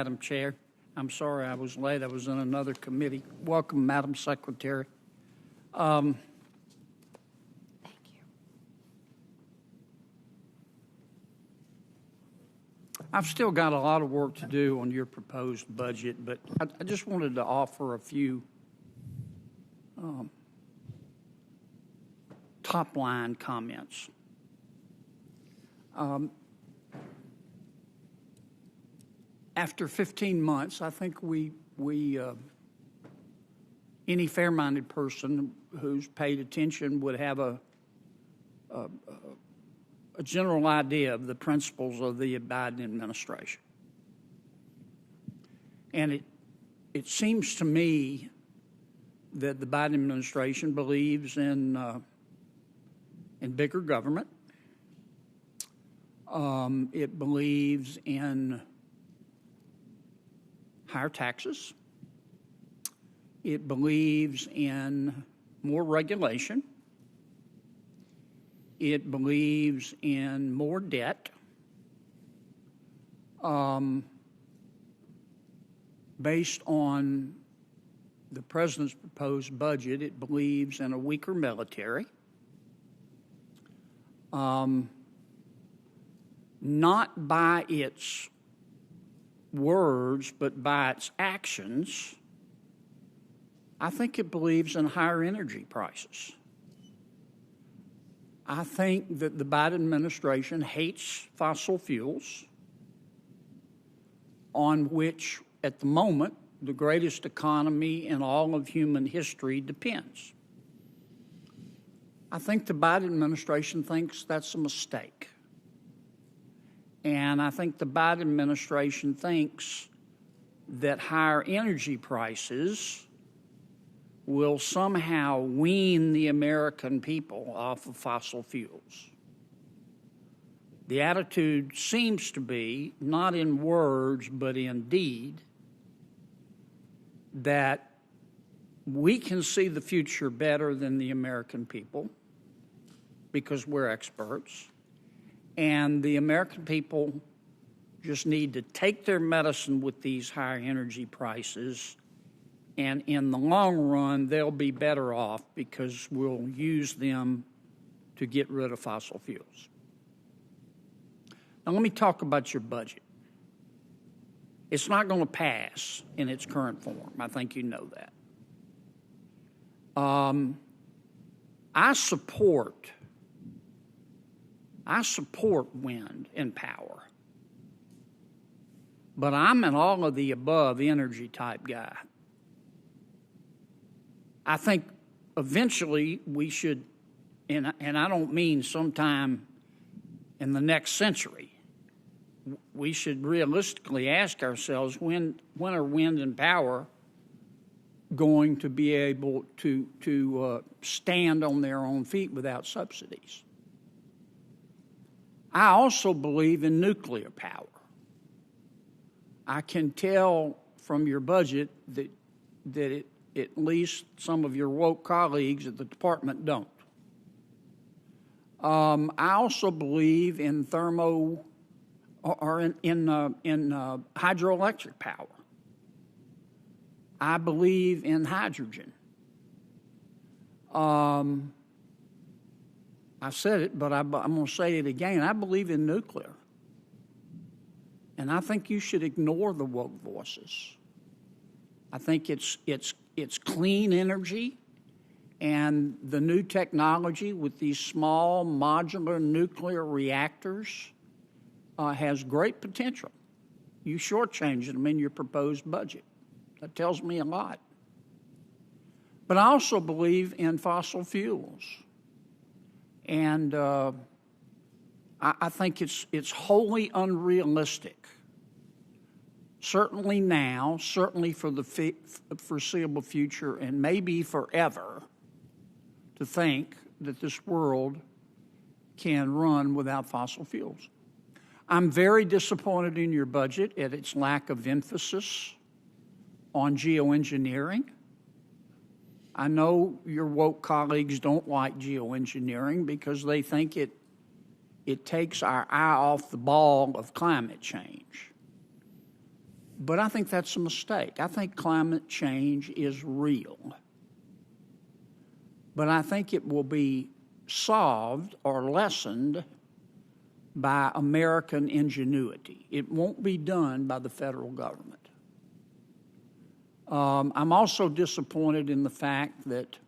Madam Chair. I'm sorry I was late. I was in another committee. Welcome, Madam Secretary. Thank you. I've still got a lot of work to do on your proposed budget, but I just wanted to offer a few top-line comments. After 15 months, I think any fair-minded person who's paid attention would have a general idea of the principles of the Biden administration. And it seems to me that the Biden administration believes in bigger government. It believes in higher taxes. It believes in more regulation. It believes in more debt. Based on the president's proposed budget, it believes in a weaker military. Not by its words, but by its actions, I think it believes in higher energy prices. I think that the Biden administration hates fossil fuels, on which, at the moment, the greatest economy in all of human history depends. I think the Biden administration thinks that's a mistake. And I think the Biden administration thinks that higher energy prices will somehow wean the American people off of fossil fuels. The attitude seems to be, not in words, but in deed, that we can see the future better than the American people because we're experts. And the American people just need to take their medicine with these higher energy prices, and in the long run, they'll be better off because we'll use them to get rid of fossil fuels. Now, let me talk about your budget. It's not going to pass in its current form. I think you know that. I support wind and power, but I'm an all of the above energy type guy. I think eventually we should, and I don't mean sometime in the next century, we should realistically ask ourselves, when are wind and power going to be able to stand on their own feet without subsidies? I also believe in nuclear power. I can tell from your budget that at least some of your woke colleagues at the department don't. I also believe in in hydroelectric power. I believe in hydrogen. I said it, but I'm going to say it again. I believe in nuclear. And I think you should ignore the woke voices. I think it's clean energy, and the new technology with these small modular nuclear reactors has great potential. You shortchanged them in your proposed budget. That tells me a lot. But I also believe in fossil fuels. And I think it's wholly unrealistic, certainly now, certainly for the foreseeable future, and maybe forever, to think that this world can run without fossil fuels. I'm very disappointed in your budget at its lack of emphasis on geoengineering. I know your woke colleagues don't like geoengineering because they think it takes our eye off the ball of climate change. But I think that's a mistake. I think climate change is real. But I think it will be solved or lessened by American ingenuity. It won't be done by the federal government. I'm also disappointed in the fact that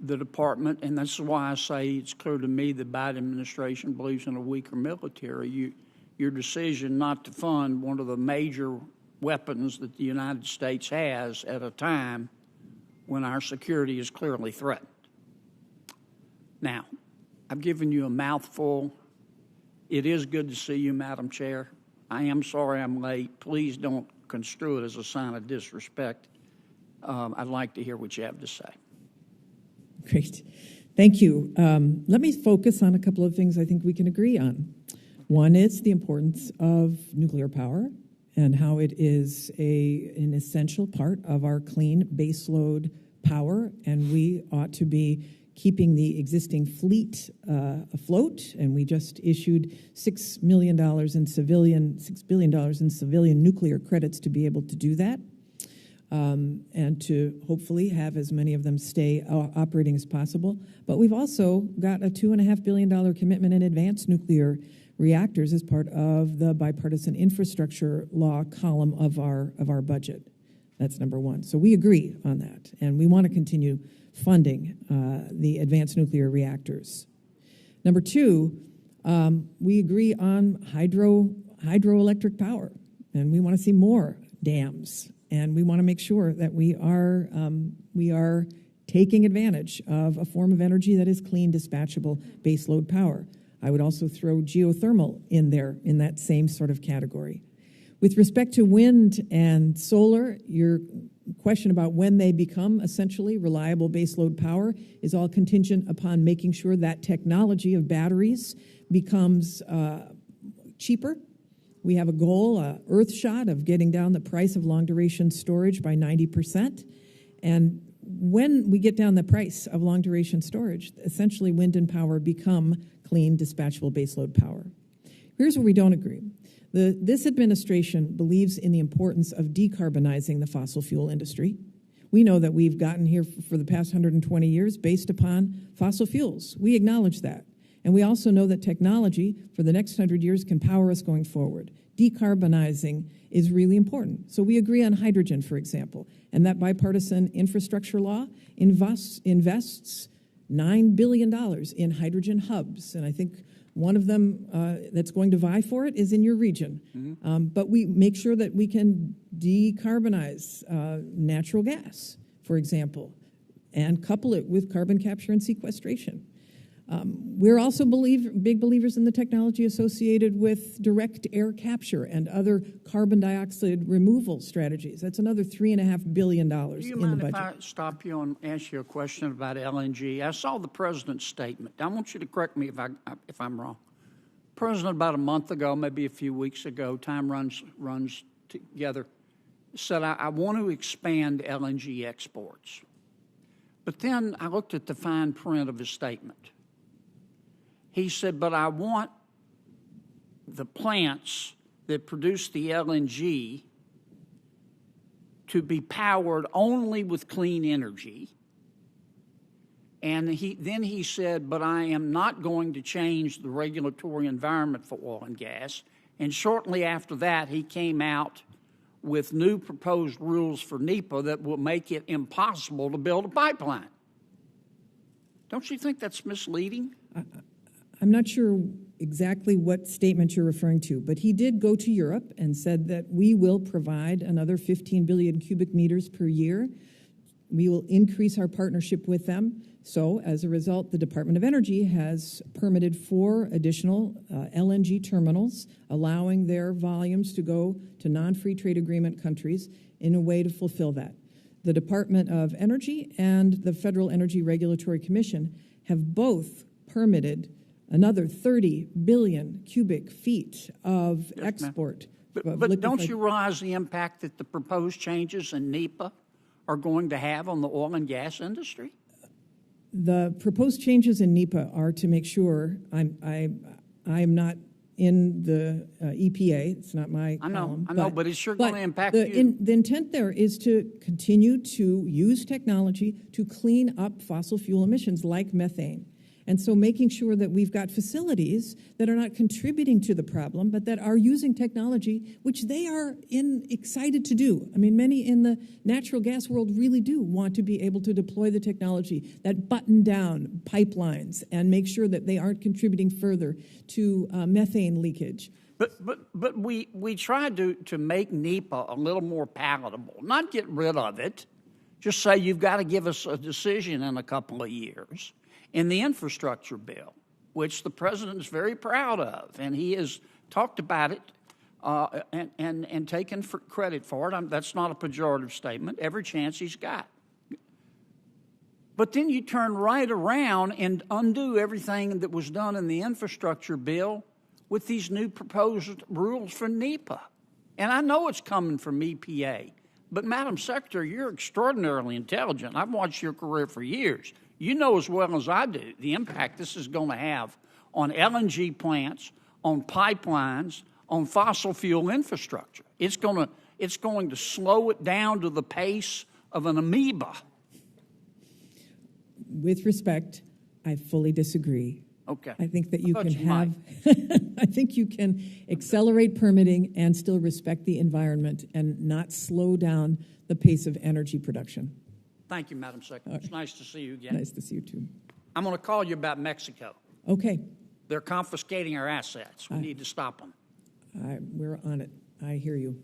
the department, and that's why I say it's clear to me the Biden administration believes in a weaker military. Your decision not to fund one of the major weapons that the United States has at a time when our security is clearly threatened. Now, I've given you a mouthful. It is good to see you, Madam Chair. I am sorry I'm late. Please don't construe it as a sign of disrespect. I'd like to hear what you have to say. Great. Thank you. Let me focus on a couple of things I think we can agree on. One is the importance of nuclear power and how it is an essential part of our clean baseload power, and we ought to be keeping the existing fleet afloat. And we just issued $6 billion in civilian nuclear credits to be able to do that, and to hopefully have as many of them stay operating as possible. But we've also got a $2.5 billion commitment in advanced nuclear reactors as part of the bipartisan infrastructure law column of our budget. That's number one. So we agree on that, and we want to continue funding the advanced nuclear reactors. Number two, we agree on hydroelectric power, and we want to see more dams, and we want to make sure that we are taking advantage of a form of energy that is clean, dispatchable baseload power. I would also throw geothermal in there in that same sort of category. With respect to wind and solar, your question about when they become essentially reliable baseload power is all contingent upon making sure that technology of batteries becomes cheaper. We have a goal, Earthshot, of getting down the price of long-duration storage by 90%. And when we get down the price of long-duration storage, essentially wind and power become clean, dispatchable baseload power. Here's where we don't agree. This administration believes in the importance of decarbonizing the fossil fuel industry. We know that we've gotten here for the past 120 years based upon fossil fuels. We acknowledge that. And we also know that technology for the next 100 years can power us going forward. Decarbonizing is really important. So we agree on hydrogen, for example, and that bipartisan infrastructure law invests $9 billion in hydrogen hubs. And I think one of them that's going to vie for it is in your region. Mm-hmm. But we make sure that we can decarbonize natural gas, for example, and couple it with carbon capture and sequestration. We're also big believers in the technology associated with direct air capture and other carbon dioxide removal strategies. That's another $3.5 billion in the budget. Do you mind if I stop you and ask you a question about LNG? I saw the president's statement. I want you to correct me if I'm wrong. The president, about a month ago, maybe a few weeks ago, time runs together, said, I want to expand LNG exports. But then I looked at the fine print of his statement. He said, but I want the plants that produce the LNG to be powered only with clean energy. And then he said, but I am not going to change the regulatory environment for oil and gas. And shortly after that, he came out with new proposed rules for NEPA that will make it impossible to build a pipeline. Don't you think that's misleading? I'm not sure exactly what statement you're referring to, but he did go to Europe and said that we will provide another 15 billion cubic meters per year. We will increase our partnership with them. So as a result, the Department of Energy has permitted 4 additional LNG terminals, allowing their volumes to go to non-free trade agreement countries in a way to fulfill that. The Department of Energy and the Federal Energy Regulatory Commission have both permitted another 30 billion cubic feet of export. But don't you realize the impact that the proposed changes in NEPA are going to have on the oil and gas industry? The proposed changes in NEPA are to make sure, I am not in the EPA. It's not my column. I know, but it's sure going to impact you. The intent there is to continue to use technology to clean up fossil fuel emissions like methane. And so making sure that we've got facilities that are not contributing to the problem, but that are using technology, which they are excited to do. I mean, many in the natural gas world really do want to be able to deploy the technology that button down pipelines and make sure that they aren't contributing further to methane leakage. But we tried to make NEPA a little more palatable, not get rid of it. Just say you've got to give us a decision in a couple of years. In the infrastructure bill, which the president is very proud of, and he has talked about it and taken credit for it. That's not a pejorative statement, every chance he's got. But then you turn right around and undo everything that was done in the infrastructure bill with these new proposed rules for NEPA. And I know it's coming from EPA, but Madam Secretary, you're extraordinarily intelligent. I've watched your career for years. You know as well as I do the impact this is going to have on LNG plants, on pipelines, on fossil fuel infrastructure. It's going to slow it down to the pace of an amoeba. With respect, I fully disagree. Okay. I think that you can have, I think you can accelerate permitting and still respect the environment and not slow down the pace of energy production. Thank you, Madam Secretary. It's nice to see you again. Nice to see you, too. I'm going to call you about Mexico. Okay. They're confiscating our assets. We need to stop them. We're on it. I hear you.